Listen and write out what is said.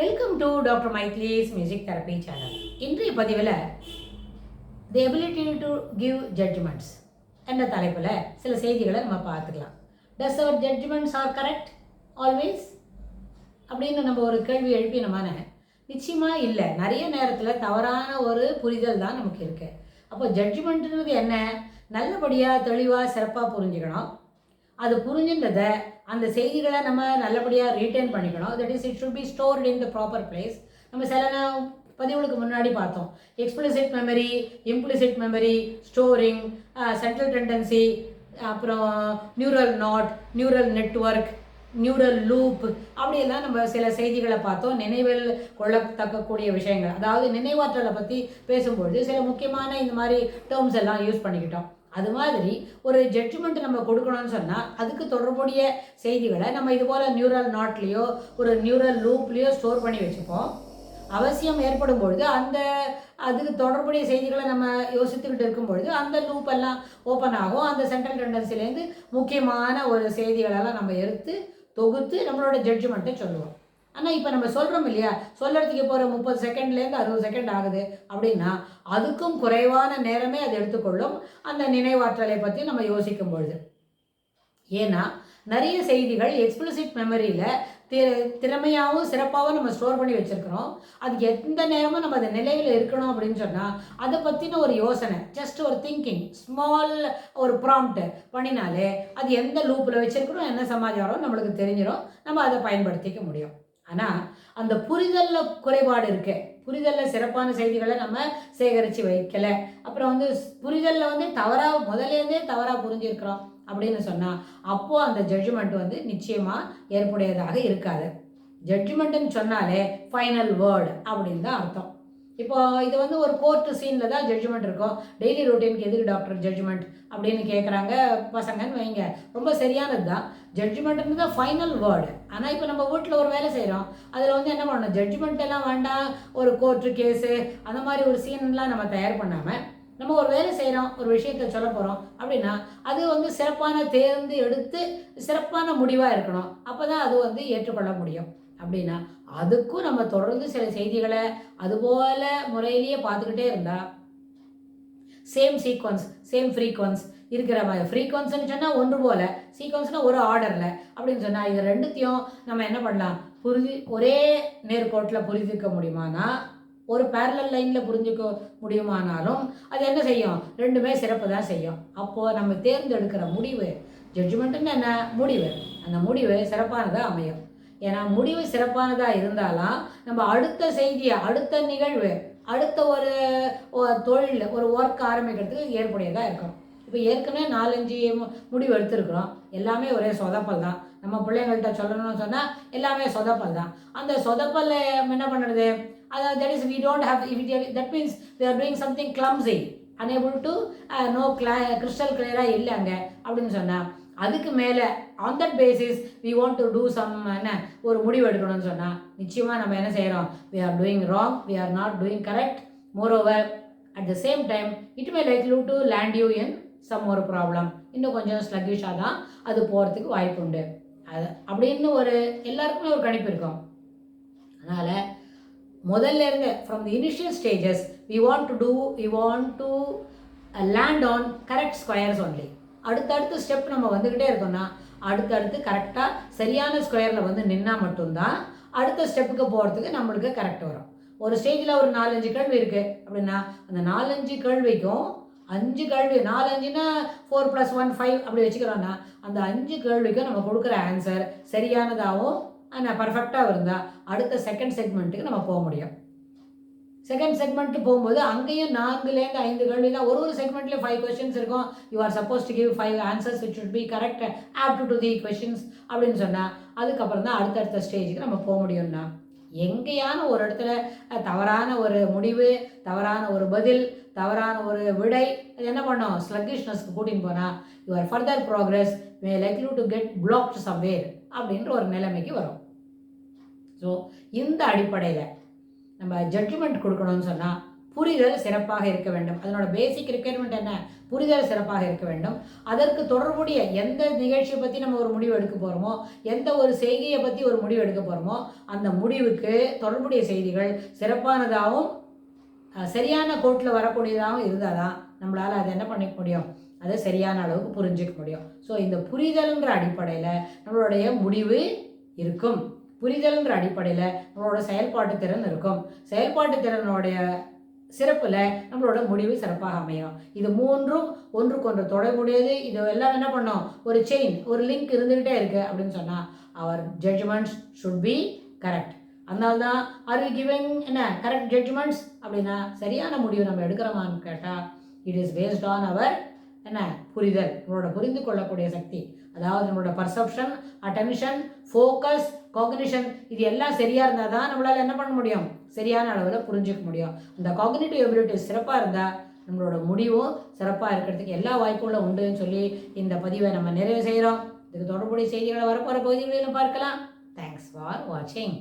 Welcome to doctor Mythili's music therapy channel. இன்றைய பதிவில் the ability to give judgments என்ற தலைப்பில் சில செய்திகளை நம்ம பார்த்துக்கலாம். Does our judgments are correct always அப்படின்னு நம்ம ஒரு கேள்வி எழுப்பினமான நிச்சயமாக இல்லை. நிறைய நேரத்தில் தவறான ஒரு புரிதல் தான் நமக்கு இருக்குது. அப்போ ஜட்ஜ்மெண்ட்டுன்றது என்ன? நல்லபடியாக தெளிவாக சிறப்பாக புரிஞ்சுக்கணும். அது புரிஞ்சுன்றதை அந்த செய்திகளை நம்ம நல்லபடியாக ரீட்டைன் பண்ணிக்கணும். That is it should be stored in the proper place. நம்ம சில பதிவுகளுக்கு முன்னாடி பார்த்தோம். Explicit memory, implicit memory, storing, central tendency, அப்புறம் neural node, neural network, neural loop, அப்படியெல்லாம் நம்ம சில செய்திகளை பார்த்தோம். நினைவில் கொள்ளத்தக்கக்கூடிய விஷயங்கள், அதாவது நினைவாற்றலை பற்றி பேசும்பொழுது சில முக்கியமான இந்த மாதிரி டேர்ம்ஸ் எல்லாம் யூஸ் பண்ணிக்கிட்டோம். அது மாதிரி ஒரு ஜட்ஜ்மெண்ட் நம்ம கொடுக்கணும்னு சொன்னால் அதுக்கு தொடர்புடைய செய்திகளை நம்ம இது போல் நியூரல் நாட்லேயோ ஒரு நியூரல் லூப்லேயோ ஸ்டோர் பண்ணி வச்சுப்போம். அவசியம் ஏற்படும் பொழுது அதுக்கு தொடர்புடைய செய்திகளை நம்ம யோசித்துக்கிட்டு இருக்கும் பொழுது அந்த லூப் எல்லாம் ஓப்பன் ஆகும். அந்த சென்ட்ரல் டெண்டன்சிலேருந்து முக்கியமான ஒரு செய்திகளெல்லாம் நம்ம எடுத்து தொகுத்து நம்மளோட ஜட்ஜ்மெண்ட்டை சொல்லுவோம். ஆனால் இப்போ நம்ம சொல்கிறோம் இல்லையா, சொல்கிறதுக்கு போகிற 30 செகண்ட்லேருந்து 60 செகண்ட் ஆகுது அப்படின்னா அதுக்கும் குறைவான நேரமே அது எடுத்துக்கொள்ளும் அந்த நினைவாற்றலை பற்றி நம்ம யோசிக்கும் பொழுது. ஏன்னா நிறைய செய்திகள் எக்ஸ்பிளிசிட் மெமரியில் திறமையாகவும் சிறப்பாகவும் நம்ம ஸ்டோர் பண்ணி வச்சுருக்கிறோம். அதுக்கு எந்த நேரமும் நம்ம அந்த நிலையில் இருக்கணும் அப்படின்னு சொன்னால் அதை பற்றின ஒரு யோசனை, ஜஸ்ட் ஒரு திங்கிங், ஸ்மால் ஒரு ப்ராம்ப்ட் பண்ணினாலே அது எந்த லூப்பில் வச்சுருக்கிறோம், என்ன சமாச்சாரம் நம்மளுக்கு தெரிஞ்சிடும், நம்ம அதை பயன்படுத்திக்க முடியும். ஆனால் அந்த புரிதலில் குறைபாடு இருக்கு. புரிதலில் சிறப்பான செய்திகளை நம்ம சேகரித்து வைக்கலை. அப்புறம் புரிதலில் முதலேருந்தே தவறாக புரிஞ்சிருக்கிறோம் அப்படின்னு சொன்னால் அப்போது அந்த ஜட்ஜ்மெண்ட் நிச்சயமாக ஏற்புடையதாக இருக்காது. ஜட்ஜ்மெண்ட்டுன்னு சொன்னாலே ஃபைனல் வேர்டு அப்படின்னு தான் அர்த்தம். இப்போ இது ஒரு கோர்ட்டு சீனில் தான் ஜட்ஜ்மெண்ட் இருக்கும். டெய்லி ரொட்டீனுக்கு எதுக்கு டாக்டர் ஜட்ஜ்மெண்ட் அப்படின்னு கேட்குறாங்க பசங்கன்னு வைங்க. ரொம்ப சரியானது தான். ஜட்ஜ்மெண்ட்டுன்னு தான் ஃபைனல் வேர்டு. ஆனால் இப்போ நம்ம வீட்டில் ஒரு வேலை செய்கிறோம், அதில் என்ன பண்ணணும், ஜட்ஜ்மெண்ட் எல்லாம் வேண்டாம். ஒரு கோர்ட்டு கேஸு அந்த மாதிரி ஒரு சீன்லாம் நம்ம தயார் பண்ணாமல் நம்ம ஒரு வேலை செய்கிறோம், ஒரு விஷயத்தை சொல்ல போகிறோம் அப்படின்னா அது சிறப்பான தேர்ந்து எடுத்து சிறப்பான முடிவாக இருக்கணும். அப்போ தான் அது ஏற்றுக்கொள்ள முடியும். அப்படின்னா அதுக்கும் நம்ம தொடர்ந்து சில செய்திகளை அதுபோல் முறையிலேயே பார்த்துக்கிட்டே இருந்தால் சேம் சீக்வன்ஸ், சேம் ஃப்ரீக்வன்ஸ் இருக்கிற மாதிரி. ஃப்ரீக்வன்ஸ்ன்னு சொன்னால் ஒன்று போல், சீக்வன்ஸ்னால் ஒரு ஆர்டரில் அப்படின்னு சொன்னால் இது ரெண்டுத்தையும் நம்ம என்ன பண்ணலாம், ஒரே நேர்கோட்டில் புரிஞ்சிக்க முடியுமானா, ஒரு பேரலல் லைனில் புரிஞ்சுக்க முடியுமானாலும் அது என்ன செய்யும், ரெண்டுமே சிறப்பு தான் செய்யும். அப்போது நம்ம தேர்ந்தெடுக்கிற முடிவு, ஜட்ஜ்மெண்ட்டுன்னு என்ன முடிவு, அந்த முடிவு சிறப்பானதாக அமையும். ஏன்னா முடிவு சிறப்பானதாக இருந்தாலும் நம்ம அடுத்த செய்தியை, அடுத்த நிகழ்வு, அடுத்த ஒரு தொழில், ஒரு ஒர்க் ஆரம்பிக்கிறதுக்கு ஏற்புடையதாக இருக்கும். இப்போ ஏற்கனவே 4-5 முடிவு எடுத்துருக்குறோம், எல்லாமே ஒரே சொதப்பல் தான். நம்ம பிள்ளைங்கள்ட்ட சொல்லணும்னு சொன்னால் எல்லாமே சொதப்பல் தான். அந்த சொதப்பல் என்ன பண்ணுறது, அதாவது that is we don't have, that means we are doing something clumsy, unable to know crystal clear இல்லைங்க அப்படின்னு சொன்னால் அதுக்கு மேலே on that basis we want to do some ஒரு முடிவு எடுக்கணும்னு சொன்னால் நிச்சயமாக நம்ம என்ன செய்கிறோம், we are doing wrong, we are not doing correct. Moreover, at the same time it may likely to land you in some more problem. இன்னும் கொஞ்சம் ஸ்லக்கிஷாக தான் அது போகிறதுக்கு வாய்ப்பு உண்டு. அப்படின்னு எல்லாருக்குமே ஒரு கணிப்பு இருக்கும். அதனால் முதல்ல இருந்து from the initial stages we want to land on correct squares only. அடுத்தடுத்த ஸ்டெப் நம்ம வந்துக்கிட்டே இருக்கோம்னா அடுத்தடுத்து கரெக்டாக சரியான ஸ்கொயரில் நின்னா மட்டும்தான் அடுத்த ஸ்டெப்புக்கு போகிறதுக்கு நம்மளுக்கு கரெக்ட் வரும். ஒரு ஸ்டேஜில் ஒரு 4-5 கேள்வி இருக்குது அப்படின்னா அந்த 4-5 கேள்விக்கும் 5 கேள்வி, 4-5னா 4 + 1 5 அப்படி வச்சுக்கிறோன்னா அந்த 5 கேள்விக்கும் நம்ம கொடுக்குற ஆன்சர் சரியானதாகவும் பர்ஃபெக்டாக இருந்தால் அடுத்த செகண்ட் செக்மெண்ட்டுக்கு நம்ம போக முடியும். செகண்ட் செக்மெண்ட்டு போகும்போது அங்கேயும் 4-5 கேள்வி தான். ஒரு செக்மெண்ட்லேயும் 5 கொஸ்டின்ஸ் இருக்கும். You are supposed to give 5 answers which should be correct apt to the questions அப்படின்னு சொன்னால் அதுக்கப்புறம் தான் அடுத்தடுத்த ஸ்டேஜுக்கு நம்ம போக முடியும்னா, எங்கேயான ஒரு இடத்துல தவறான ஒரு முடிவு, தவறான ஒரு பதில், தவறான ஒரு விடை, அது என்ன பண்ணோம், ஸ்லக்கிஷ்னஸ்க்கு கூட்டின்னு போனால் your further progress May likely to get blocked somewhere அப்படின்ற ஒரு நிலைமைக்கு வரும். ஸோ இந்த அடிப்படையில் நம்ம ஜட்ஜ்மெண்ட் கொடுக்கணும்னு சொன்னால் புரிதல் சிறப்பாக இருக்க வேண்டும். அதனோட பேசிக் ரிக்யர்மெண்ட் என்ன? புரிதல் சிறப்பாக இருக்க வேண்டும். அதற்கு தொடர்புடைய எந்த நிகழ்ச்சியை பற்றி நம்ம ஒரு முடிவு எடுக்க போகிறோமோ, எந்த ஒரு செய்கையை பற்றி ஒரு முடிவு எடுக்க போகிறோமோ, அந்த முடிவுக்கு தொடர்புடைய செய்திகள் சிறப்பானதாகவும் சரியான கோட்டில் வரக்கூடியதாகவும் இருந்தால் தான் நம்மளால் அதை என்ன பண்ணிக்க முடியும், அதை சரியான அளவுக்கு புரிஞ்சிக்க முடியும். ஸோ இந்த புரிதல்ன்ற அடிப்படையில் நம்மளுடைய முடிவு இருக்கும். புரிதல்ன்ற அடிப்படையில் நம்மளோட செயல்பாட்டு திறன் இருக்கும். செயல்பாட்டு திறனுடைய சிறப்பில் நம்மளோட முடிவு சிறப்பாக அமையும். இது மூன்றும் ஒன்றுக்கொன்று தொடர்புடையது. இது எல்லாம் என்ன பண்ணோம், ஒரு செயின், ஒரு லிங்க் இருந்துக்கிட்டே இருக்குது அப்படின்னு சொன்னால் அவர் ஜட்ஜ்மெண்ட்ஸ் ஷுட் பி கரெக்ட். அதனால்தான் ஆர் வி கிவிங் என்ன கரெக்ட் ஜட்ஜ்மெண்ட்ஸ் அப்படின்னா சரியான முடிவு நம்ம எடுக்கிறோமான்னு கேட்டால் இட் இஸ் பேஸ்ட் ஆன் அவர் என்ன புரிதல், நம்மளோட புரிந்து கொள்ளக்கூடிய சக்தி. அதாவது நம்மளோட பர்செப்ஷன், அட்டென்ஷன், ஃபோக்கஸ், காக்னிஷன் இது எல்லாம் சரியாக இருந்தால் தான் நம்மளால் என்ன பண்ண முடியும், சரியான அளவில் புரிஞ்சிக்க முடியும். அந்த காக்னிட்டிவ் எபிலிட்டிஸ் சிறப்பாக இருந்தால் நம்மளோட முடிவும் சிறப்பாக இருக்கிறதுக்கு எல்லா வாய்ப்புகளும் உண்டுன்னு சொல்லி இந்த பதிவை நம்ம நிறைவு செய்கிறோம். இதுக்கு தொடர்புடைய செய்திகளை வரப்போகிற பகுதிகளிலும் பார்க்கலாம். தேங்க்ஸ் ஃபார் வாட்சிங்.